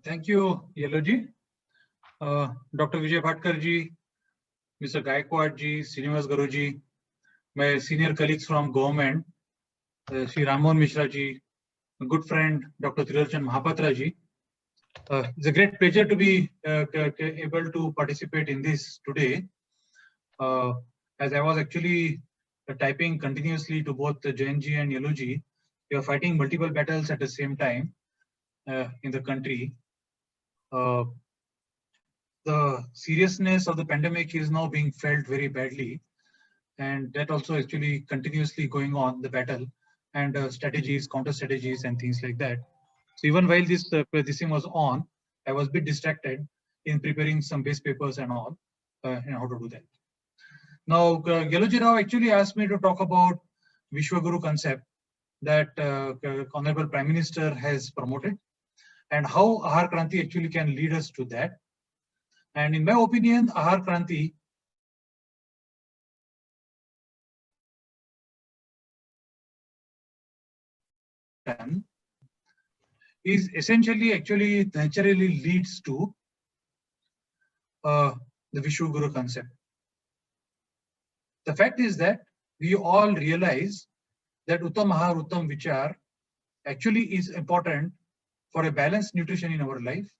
Thank you, Yellow ji. Dr. Vijay Bhatkar ji, Mr. Gaikwad ji, Srinivas Garu ji, my senior colleagues from government, Sri Rammohan Mishra ji, a good friend, Dr. Trilochan Mahapatra ji. It's a great pleasure to be able to participate in this today. As I was actually typing continuously to both Jain ji and Yellow ji, we are fighting multiple battles at the same time in the country. The seriousness of the pandemic is now being felt very badly, and that also actually continuously going on the battle and strategies, counter strategies, and things like that. So even while this thing was on, I was a bit distracted in preparing some base papers and all, and how to do that. Now, Yellowji Rao actually asked me to talk about Vishwaguru concept that Honorable Prime Minister has promoted, and how Ahar Kranti actually can lead us to that. And in my opinion, Ahar Kranti is essentially actually naturally leads to the Vishwaguru concept. The fact is that we all realize that Uttam Ahar, Uttam Vichar actually is important for a balanced nutrition in our life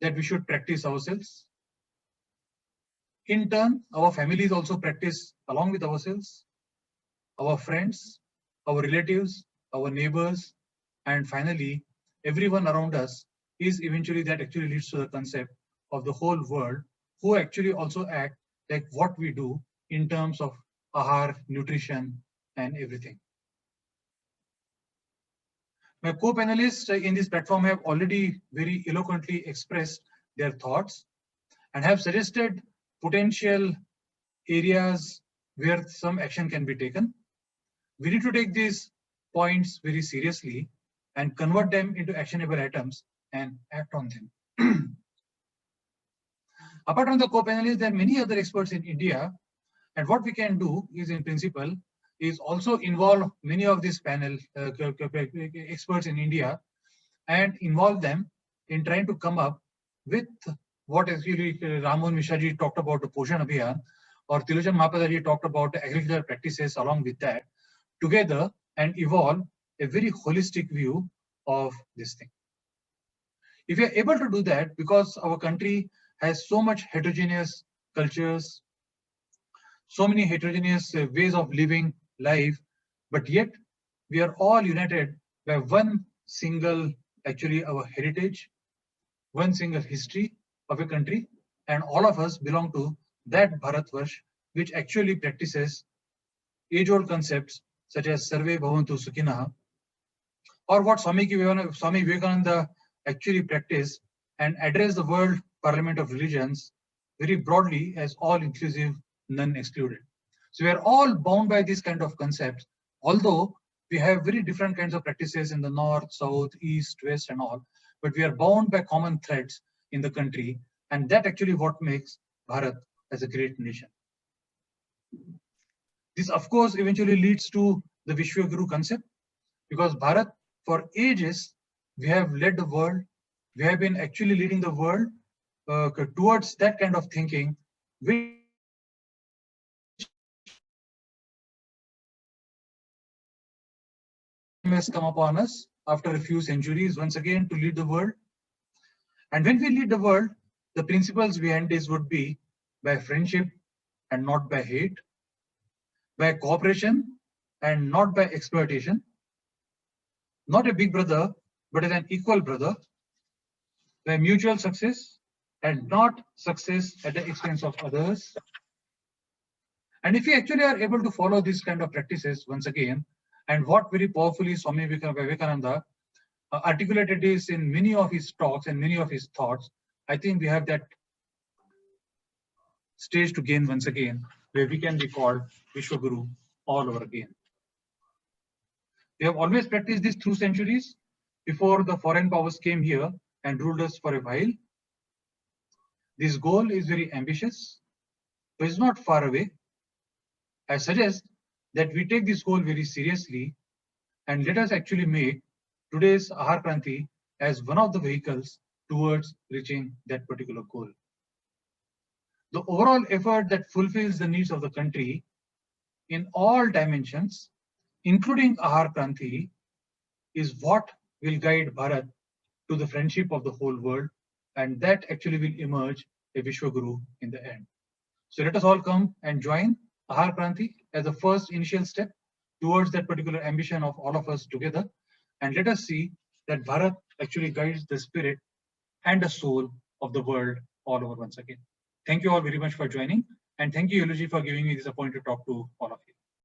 that we should practice ourselves. In turn, our families also practice along with ourselves, our friends, our relatives, our neighbors, and finally, everyone around us is eventually that actually leads to the concept of the whole world who actually also act like what we do in terms of ahar, nutrition, and everything. My co-panelists in this platform have already very eloquently expressed their thoughts and have suggested potential areas where some action can be taken. We need to take these points very seriously and convert them into actionable items and act on them. Apart from the co-panelists, there are many other experts in India, and what we can do is, in principle, is also involve many of these panel experts in India and involve them in trying to come up with what actually Rammohan Mishra ji talked about the Poshan Abhiyan, or Trilochan Mahapatra ji talked about the agricultural practices along with that, together and evolve a very holistic view of this thing. If we are able to do that, because our country has so much heterogeneous cultures, so many heterogeneous ways of living life, but yet we are all united by one single, actually our heritage, one single history of a country, and all of us belong to that Bharatvarsh, which actually practices age-old concepts such as Sarve Bhavantu Sukhinaha, or what Swami Vivekananda actually practiced and addressed the world parliament of religions very broadly as all inclusive, none excluded. So we are all bound by these kind of concepts, although we have very different kinds of practices in the north, south, east, west, and all, but we are bound by common threads in the country, and that actually what makes Bharat as a great nation. This, of course, eventually leads to the Vishwaguru concept, because Bharat, for ages, we have led the world, we have been actually leading the world towards that kind of thinking, which has come upon us after a few centuries once again to lead the world. And when we lead the world, the principles behind this would be by friendship and not by hate, by cooperation and not by exploitation, not a big brother, but as an equal brother, by mutual success and not success at the expense of others. And if we actually are able to follow this kind of practices once again, and what very powerfully Swami Vivekananda articulated this in many of his talks and many of his thoughts, I think we have that stage to gain once again, where we can be called Vishwaguru all over again. We have always practiced this through centuries before the foreign powers came here and ruled us for a while. This goal is very ambitious, but it's not far away. I suggest that we take this goal very seriously and let us actually make today's Ahar Kranti as one of the vehicles towards reaching that particular goal. The overall effort that fulfills the needs of the country in all dimensions, including Ahar Kranti, is what will guide Bharat to the friendship of the whole world, and that actually will emerge a Vishwaguru in the end. So let us all come and join Ahar Kranti as the first initial step towards that particular ambition of all of us together. And let us see that Bharat actually guides the spirit and the soul of the world all over once again. Thank you all very much for joining. And thank you, Yuloji, for giving me this opportunity to talk to all of you.